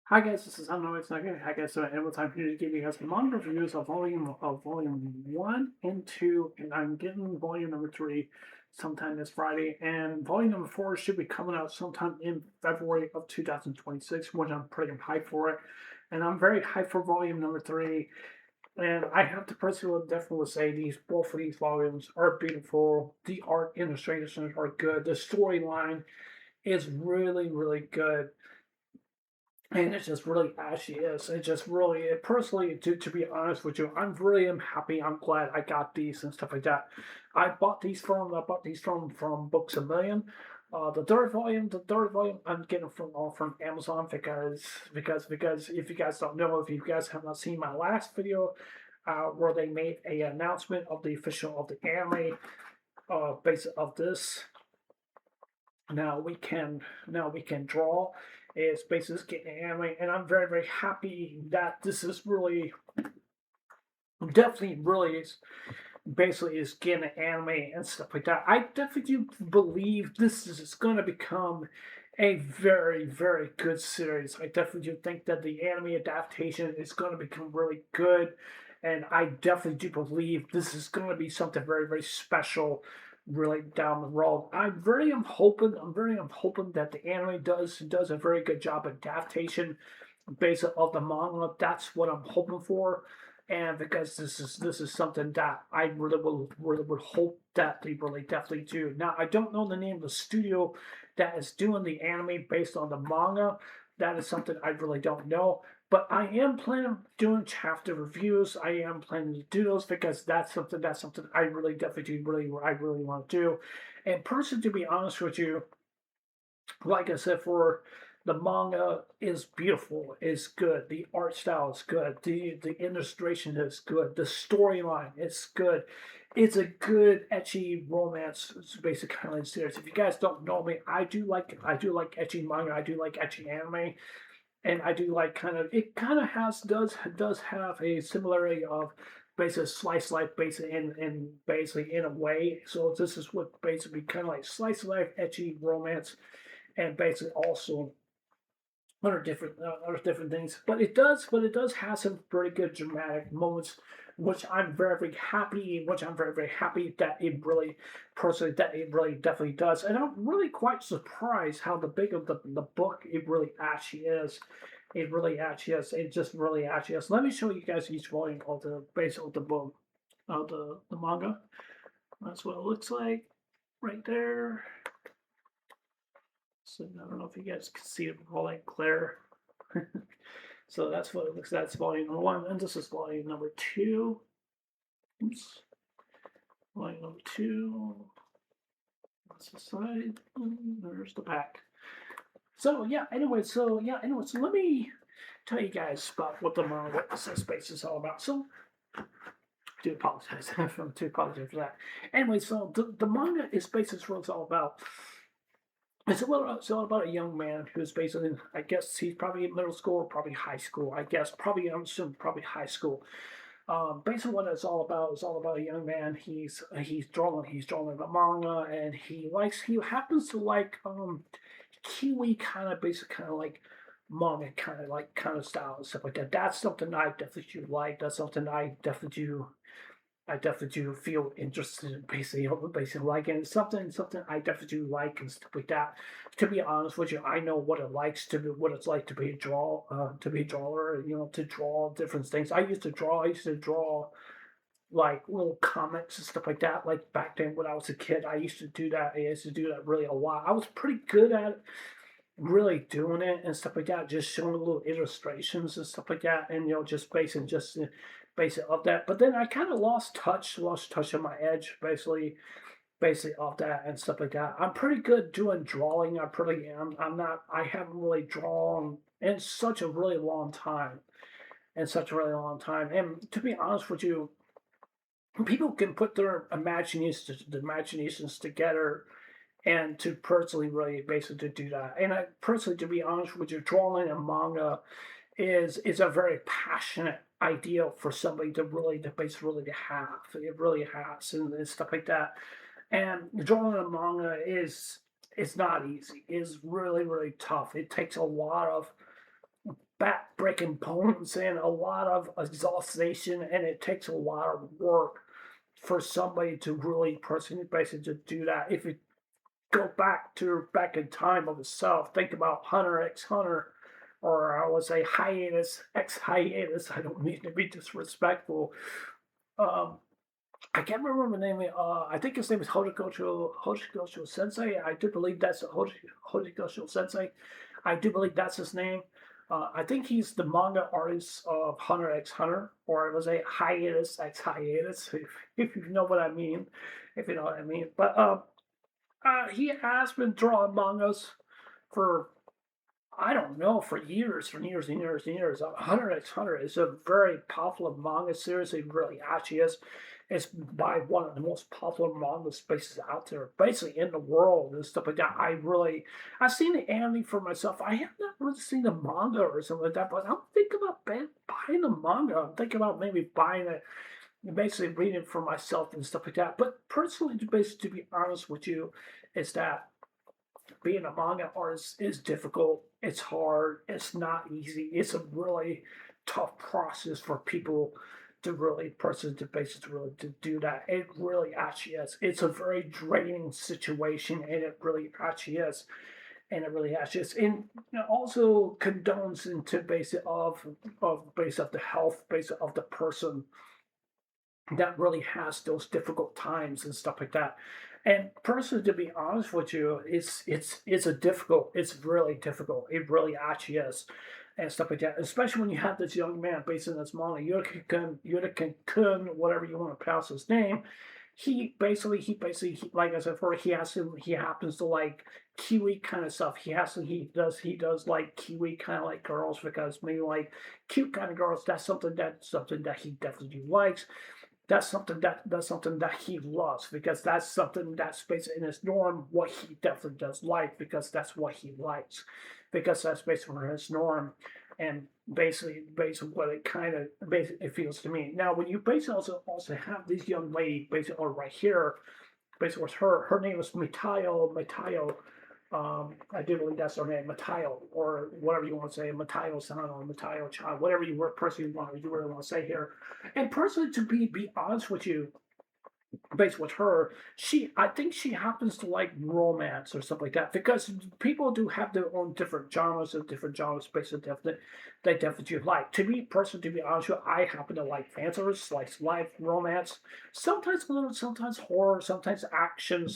Hi guys, this is I know it's not good. Hi guys, so and what time here to give you guys manga reviews of volume 1 and 2, and I'm getting volume number 3 sometime this Friday, and volume number 4 should be coming out sometime in February of 2026, which I'm pretty hyped for it, and I'm very hyped for volume number 3. And I have to personally definitely say these both of these volumes are beautiful. The art illustrations are good. The storyline is really good, and it's just really ashy is. It just really, personally, to be honest with you, I'm really am happy. I'm glad I got these and stuff like that. I bought these from Books a Million. The third volume, I'm getting from Amazon because if you guys don't know, if you guys have not seen my last video, where they made a announcement of the official of the anime, base of this. Now we can draw. It's basically getting anime, and I'm very happy that this is really definitely really is basically is getting anime and stuff like that. I definitely do believe this is going to become a very good series. I definitely do think that the anime adaptation is going to become really good, and I definitely do believe this is going to be something very special really down the road. I'm very am hoping that the anime does a very good job adaptation based of the manga. That's what I'm hoping for, and because this is something that I really would hope that they really definitely do. Now I don't know the name of the studio that is doing the anime based on the manga. That is something I really don't know. But I am planning on doing chapter reviews. I am planning to do those because that's something I really definitely do I really want to do. And personally, to be honest with you, like I said, for the manga is beautiful, is good. The art style is good. The illustration is good. The storyline is good. It's a good ecchi romance. It's basic kind of series. If you guys don't know me, I do like ecchi manga. I do like ecchi anime, and I do like kind of it. Kind of does have a similarity of basically slice life, basically in basically in a way. So this is what basically kind of like slice of life ecchi romance, and basically also other different things. But it does have some pretty good dramatic moments, which I'm very happy that it really personally that it really definitely does. And I'm really quite surprised how the big of the book it really actually is. It really actually is. It just really actually is. Let me show you guys each volume of the base of the book of the manga. That's what it looks like right there. So I don't know if you guys can see it all that clear. So that's what it looks. That's volume number 1, and this is volume number 2. Oops, volume number 2. That's the side. There's the back. So let me tell you guys about what the manga what this space is all about. So I do apologize. I do apologize for that. Anyway, so the manga is basically what it's all about. It's all about a young man who's basically, I guess he's probably in middle school, or probably high school. I guess probably I'm assuming probably high school. Basically, what it's all about is all about a young man. He's drawing a manga, and he happens to like Kiwi kind of basic kind of like manga kind of style and stuff like that. That's something I definitely do like. That's something I definitely do feel interested in basically like, and it's something I definitely do like and stuff like that. To be honest with you, I know what it's like to be a drawer, to draw different things. I used to draw like little comics and stuff like that. Like back then when I was a kid, I used to do that. I used to do that really a lot. I was pretty good at it, really doing it and stuff like that, just showing little illustrations and stuff like that, and just basing off that. But then I kind of lost touch on my edge, basically off that and stuff like that. I'm pretty good doing drawing. I pretty am. I'm not. I haven't really drawn in such a really long time, And to be honest with you, people can put their imaginations together and to personally really basically to do that. And I personally, to be honest with you, drawing a manga is a very passionate idea for somebody to have. It really has and stuff like that. And drawing a manga is not easy. It's really tough. It takes a lot of back breaking bones and a lot of exhaustion, and it takes a lot of work for somebody to really personally basically to do that. If you go back in time of itself, think about Hunter x Hunter, or I would say hiatus x hiatus. I don't mean to be disrespectful. Um, I can't remember the name. I think his name is Hoshikoshi Sensei. I do believe that's Hoshikoshi Sensei. I do believe that's his name. I think he's the manga artist of Hunter x Hunter, or it was a hiatus x hiatus, if you know what I mean, if you know what I mean. But he has been drawing mangas for I don't know, for years and years and years. Hunter x Hunter is a very popular manga series. It really actually is. It's by one of the most popular manga spaces out there, basically in the world and stuff like that. I've seen the anime for myself. I have not really seen the manga or something like that, but I'm thinking about buying the manga. I'm thinking about maybe buying it, basically reading it for myself and stuff like that. But personally, basically, to be honest with you, is that being a manga artist is difficult. It's hard. It's not easy. It's a really tough process for people to really person to basis to really to do that. It really actually is. It's a very draining situation, and it really actually is. And it really actually is. And also condones into basic of base of the health base of the person that really has those difficult times and stuff like that. And personally, to be honest with you, it's a difficult. It's really difficult. It really actually is, and stuff like that. Especially when you have this young man based in this manga, Yurika Kun, whatever you want to pronounce his name. Like I said before, he happens to like kiwi kind of stuff. He does like kiwi kind of like girls because maybe like cute kind of girls. That's something that he definitely likes. That's something that he loves because that's something that's basically in his norm what he definitely does like because that's what he likes because that's basically his norm and basically what it kind of basically it feels to me. Now when you basically also have this young lady basically or right here basically was her name was Mitayo. I do believe that's her name, Matayo, or whatever you want to say, Matayo-san or Matayo-chan, whatever you really want to say here. And personally, to be honest with you, based with her, I think she happens to like romance or something like that because people do have their own different genres and different genres based on they definitely like. To me personally, to be honest with you, I happen to like fantasy, like life romance, sometimes a little, sometimes horror, sometimes action.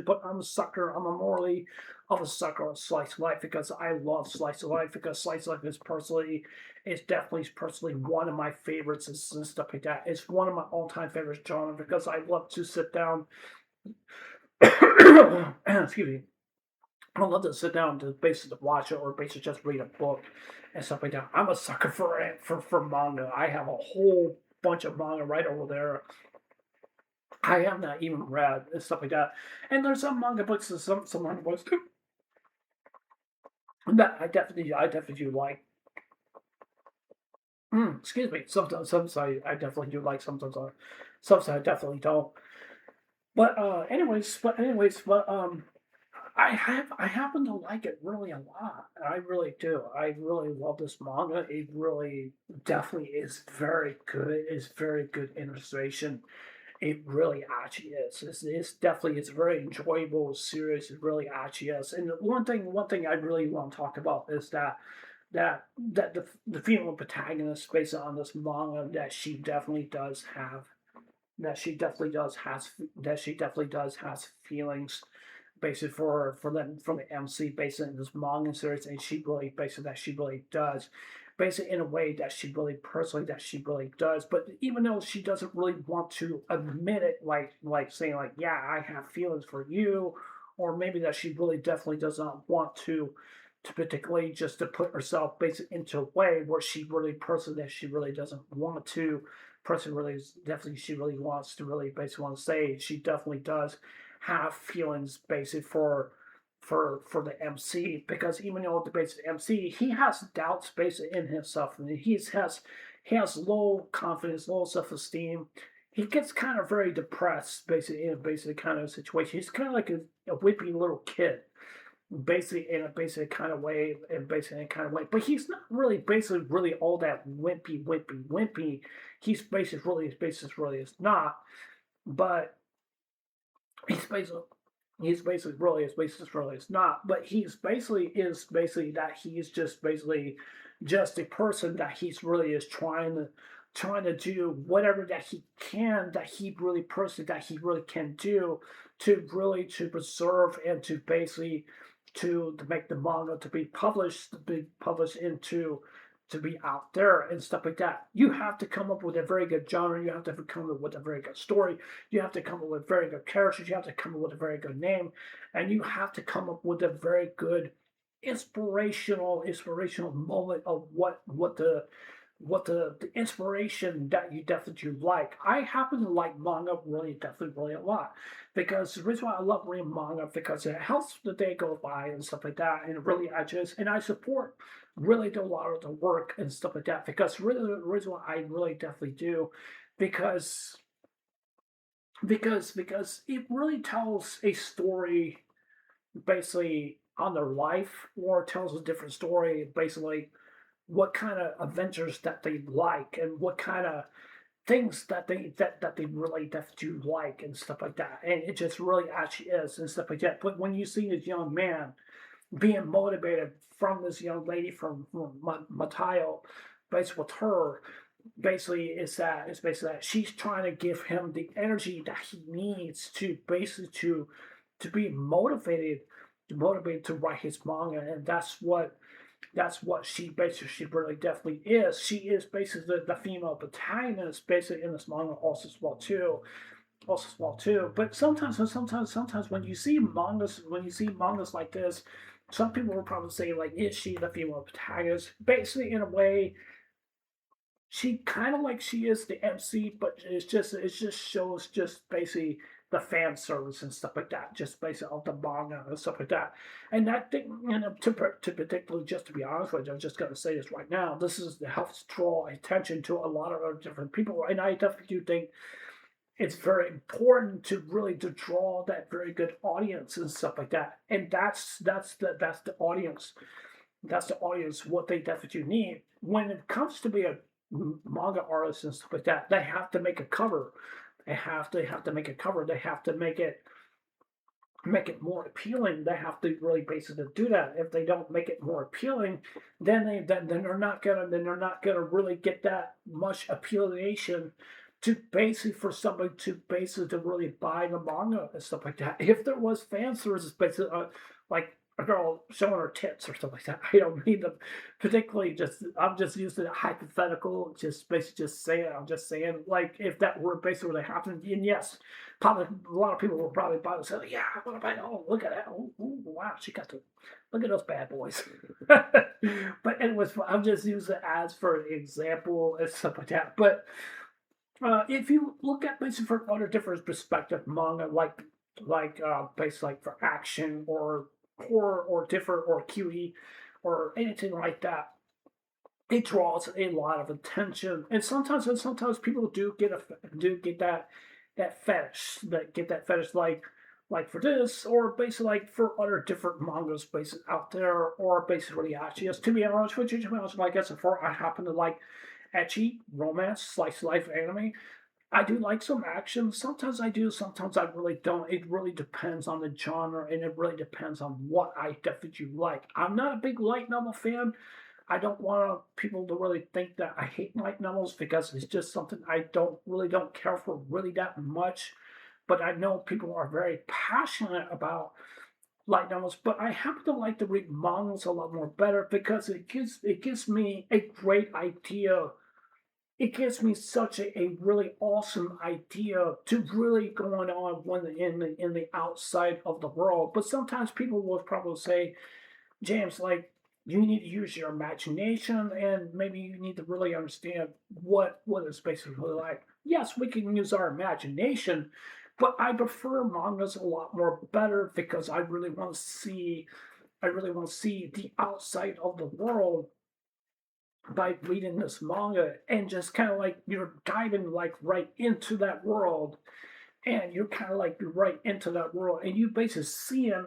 But I'm a sucker. I'm a morally of a sucker of slice of life because I love slice of life because slice of life is personally it's definitely personally one of my favorites and stuff like that. It's one of my all-time favorite genres because I love to sit down. Excuse me. I love to sit down to basically watch it or basically just read a book and stuff like that. I'm a sucker for it for manga. I have a whole bunch of manga right over there. I have not even read and stuff like that. And there's some manga books and some manga books too that I definitely do like. Excuse me. Sometimes I definitely do like. Sometimes I definitely don't. But I happen to like it really a lot. I really do. I really love this manga. It really definitely is very good. It's very good illustration. It really actually is. It's very enjoyable series. It really actually is. And one thing I really want to talk about is that the female protagonist based on this manga that she definitely does have that she definitely does has feelings basically for them from the MC based on this manga series and she really does basically in a way that she really personally that she really does but even though she doesn't really want to admit it like saying like yeah I have feelings for you or maybe that she really definitely does not want to particularly just to put herself basically into a way where she really personally that she really doesn't want to person really definitely she really wants to really basically want to say she definitely does have feelings basically for the MC because even though the basic MC he has doubts basically in himself and he has low confidence, low self esteem. He gets kind of very depressed basically in a basically kind of situation. He's kind of like a whippy little kid basically in a basic kind of way, in basically kind of way. But he's not really basically really all that wimpy. He's really is not. But he's basically he's basically really is not. But he's basically that he's just basically just a person that he's really is trying to do whatever that he can, that he really personally that he really can do to preserve and to basically to make the manga to be published into to be out there and stuff like that. You have to come up with a very good genre. You have to come up with a very good story. You have to come up with very good characters. You have to come up with a very good name, and you have to come up with a very good inspirational moment of the inspiration that you definitely like. I happen to like manga really a lot because the reason why I love reading manga because it helps the day go by and stuff like that, and really I support really do a lot of the work and stuff like that because really the reason why I really definitely do because because it really tells a story basically on their life or tells a different story basically what kind of adventures that they like and what kind of things that they really that do like and stuff like that. And it just really actually is and stuff like that. But when you see this young man being motivated from this young lady from Matayo, basically with her, basically is basically that she's trying to give him the energy that he needs to basically to be motivated to write his manga, and that's what she really definitely is. She is basically the female protagonist basically in this manga also as well too. Also as well too. But sometimes when you see mangas like this, some people will probably say like, is she the female protagonist? Basically in a way, she kind of like she is the MC, but it just shows just basically the fan service and stuff like that, just basically of the manga and stuff like that. And that thing, to particularly just to be honest with you, I'm just gonna say this right now. This is helps draw attention to a lot of other different people, and I definitely do think it's very important to really to draw that very good audience and stuff like that. And that's the audience what they definitely need when it comes to be a manga artist and stuff like that. They have to make a cover. They have to make a cover. They have to make it more appealing. They have to really basically do that. If they don't make it more appealing, then they're not gonna really get that much appealation to basically for somebody to basically to really buy the manga and stuff like that. If there was fan services basically like a girl showing her tits or something like that, I don't mean them particularly. Just I'm just using a hypothetical, just basically just saying. I'm just saying like if that were basically what happened, and yes, probably a lot of people will probably buy and say, yeah, I want to buy. Oh, look at that! Oh, wow, she got to look at those bad boys. But anyways, I'm just using it as for an example and stuff like that. But if you look at basically from other different perspective, manga based like for action or horror or different or QE or anything like that, it draws a lot of attention. And sometimes people do get that fetish like for this or basically like for other different mangas based out there or basically actually to be honest with you, to be honest, like I said before, I happen to like etchy romance slice of life anime. I do like some action. Sometimes I do, sometimes I really don't. It really depends on the genre and it really depends on what I definitely like. I'm not a big light novel fan. I don't want people to really think that I hate light novels because it's just something I don't care for really that much. But I know people are very passionate about light novels. But I happen to like to read mangas a lot more better because it gives me a great idea. It gives me such a really awesome idea to really going on when in the outside of the world. But sometimes people will probably say, James, like you need to use your imagination and maybe you need to really understand what is basically really like. Yes, we can use our imagination, but I prefer mangas a lot more better because I really want to see the outside of the world by reading this manga and just kind of like you're diving like right into that world and you're kind of like right into that world and you basically seeing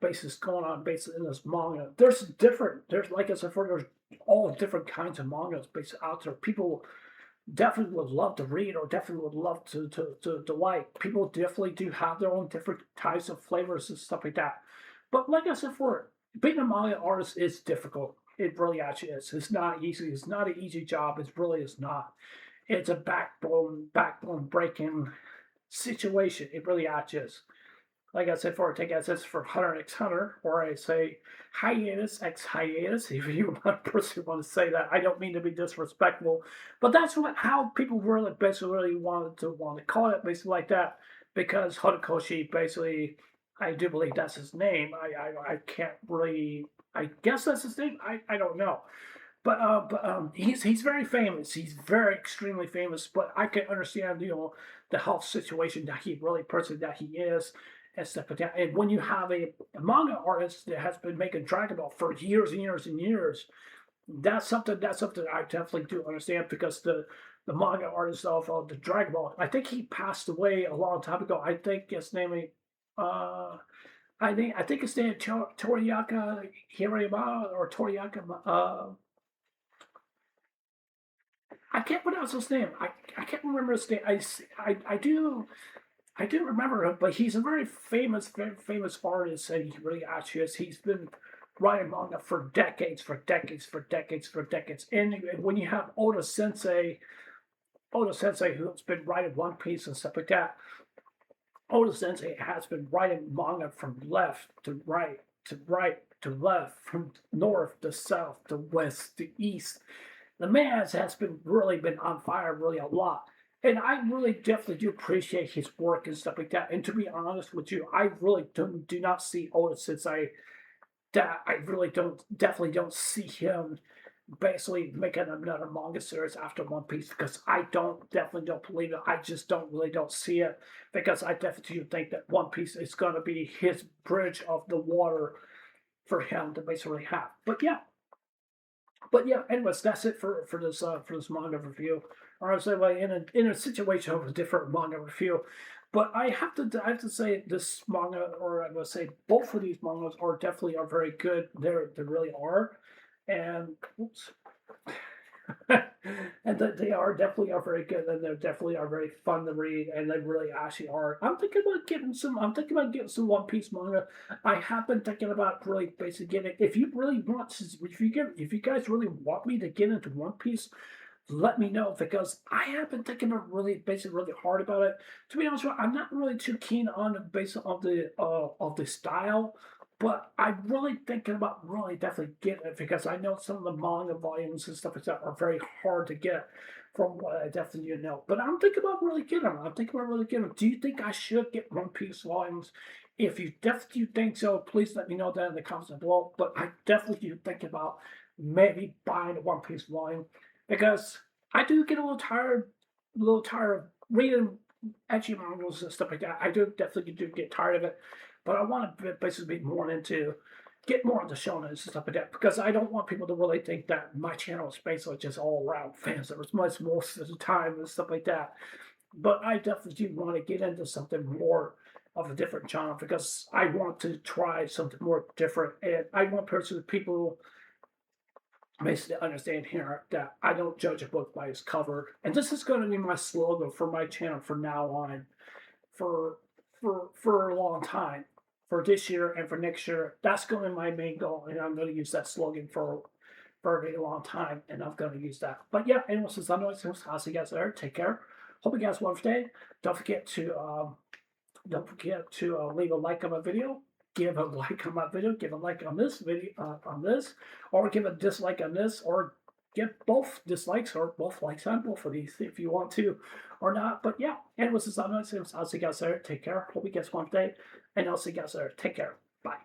basis going on based in this manga. There's different. There's like I said before. There's all different kinds of mangas based out there. People definitely would love to read or definitely would love to like. People definitely do have their own different types of flavors and stuff like that. But like I said before, being a manga artist is difficult. It really actually is. It's not easy. It's not an easy job. It really is not. It's a backbone breaking situation. It really actually is. Like I said before, I take SS for Hunter x Hunter, or I say hiatus x hiatus, if you want personally want to say that. I don't mean to be disrespectful, but that's how people really basically really want to call it basically like that, because Horikoshi basically, I do believe that's his name. I can't really, I guess that's his name. I don't know. But he's very famous. He's very extremely famous. But I can understand the health situation that he really person that he is and stuff like that. And when you have a manga artist that has been making Dragon Ball for years and years and years, that's something I definitely do understand, because the manga artist of the Dragon Ball, I think he passed away a long time ago. I think his name uh I think his name Toriyaka Hirayama or Toriyaka I can't pronounce his name. I can't remember his name. I do remember him, but he's a very famous artist, and he really actually is. He's been writing manga for decades, for decades, for decades, for decades. And when you have Oda Sensei, who's been writing One Piece and stuff like that, Oda Sensei has been writing manga from left to right to right to left, from north to south to west to east. The man has been really been on fire really a lot. And I really definitely do appreciate his work and stuff like that. And to be honest with you, I really do not see Oda since I really definitely don't see him basically making another manga series after One Piece, because I definitely don't believe it. I just don't see it, because I definitely do think that One Piece is gonna be his bridge of the water for him to basically have. But yeah, anyways, that's it for this manga review. Or I say, like in a situation of a different manga review. But I have to say this manga, or I must say both of these mangas are definitely are very good. They really are, and oops, and that they are definitely are very good, and they definitely are very fun to read, and they really actually are. I'm thinking about getting some. I'm thinking about getting some One Piece manga. I have been thinking about really basically getting. If you really want to, if you guys really want me to get into One Piece, let me know, because I have been thinking about really basically really hard about it. To be honest with you, I'm not really too keen on the base of the style, but I'm really thinking about really definitely getting it, because I know some of the manga volumes and stuff like that are very hard to get from what I definitely know. But I'm thinking about really getting them. I'm thinking about really getting them. Do you think I should get One Piece volumes? If you definitely think so, please let me know that in the comments below. But I definitely do think about maybe buying a One Piece volume, because I do get a little tired of reading edgy mangas and stuff like that. I do definitely do get tired of it, but I want to basically be more into get more into shonen and stuff like that, because I don't want people to really think that my channel is basically just all around fans. There was much most of the time and stuff like that. But I definitely do want to get into something more of a different genre, because I want to try something more different, and I want personally people basically understand here that I don't judge a book by its cover. And this is going to be my slogan for my channel from now on, for for a long time, for this year and for next year. That's going to be my main goal, and I'm going to use that slogan for a very long time, and I'm going to use that. But yeah, anyways, since I'm not, I'll see you guys there. Take care. Hope you guys have a wonderful day. Don't forget to leave a like on my video. Give a like on my video. Give a like on this video on this, or give a dislike on this, or give both dislikes or both likes on both of these if you want to, or not. But yeah, anyways, I'll see you guys there. Take care. Hope you guys have a wonderful day, and I'll see you guys there. Take care. Bye.